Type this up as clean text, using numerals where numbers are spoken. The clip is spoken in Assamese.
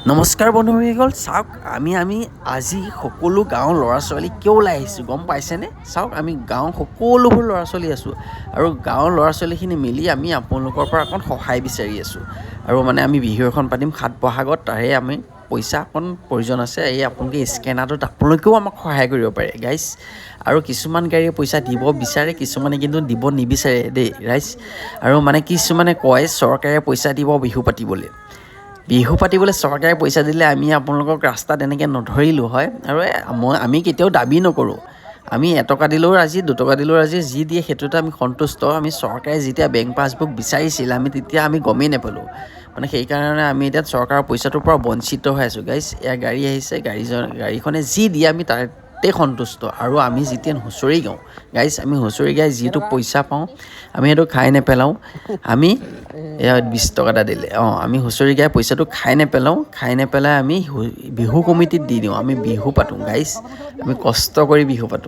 নমস্কাৰ বন্ধুসকল, চাওক আমি আজি সকলো গাঁৱৰ ল'ৰা ছোৱালী কিয় ওলাই আহিছোঁ গম পাইছেনে? চাওক আমি গাঁৱৰ সকলোবোৰ ল'ৰা ছোৱালী আছোঁ আৰু গাঁৱৰ ল'ৰা ছোৱালীখিনি মিলি আমি আপোনালোকৰ পৰা অকণ সহায় বিচাৰি আছোঁ। আৰু মানে আমি বিহু এখন পাতিম ৭ বহাগত, তাৰে আমি পইচা অকণ প্ৰয়োজন আছে। এই আপোনালোকে স্কেনাৰটোত আপোনালোকেও আমাক সহায় কৰিব পাৰে গাইজ। আৰু কিছুমান গাড়ীয়ে পইচা দিব বিচাৰে, কিছুমানে কিন্তু দিব নিবিচাৰে দেই ৰাইজ। আৰু মানে কিছুমানে কয় চৰকাৰে পইচা দিব বিহু পাতিবলৈ চৰকাৰে পইচা দিলে আমি আপোনালোকক ৰাস্তাত এনেকৈ নধৰিলোঁ হয়। আৰু আমি কেতিয়াও দাবী নকৰোঁ, আমি এটকা দিলেও ৰাজি, 2 টকা দিলেও ৰাজি, যি দিয়ে সেইটোতে আমি সন্তুষ্ট। আমি চৰকাৰে যেতিয়া বেংক পাছবুক বিচাৰিছিল তেতিয়া আমি গমেই নাপালোঁ, মানে সেইকাৰণে আমি এতিয়া চৰকাৰৰ পইচাটোৰ পৰা বঞ্চিত হৈ আছোঁ গাইজ। এয়া গাড়ী আহিছে, গাড়ীখনে যি দিয়ে আমি তাতে সন্তুষ্ট। আৰু আমি যেতিয়া হুঁচৰি গাওঁ গাইজ, আমি হুঁচৰি গাই যিটো পইচা পাওঁ আমি সেইটো খাই নেপেলাওঁ। আমি এয়া 20 টকা এটা দিলে, আমি হুঁচৰি গাই পইচাটো খাই নেপেলাই আমি বিহু কমিটিত দি দিওঁ। আমি বিহু পাতোঁ গাইজ, আমি কষ্ট কৰি বিহু পাতোঁ।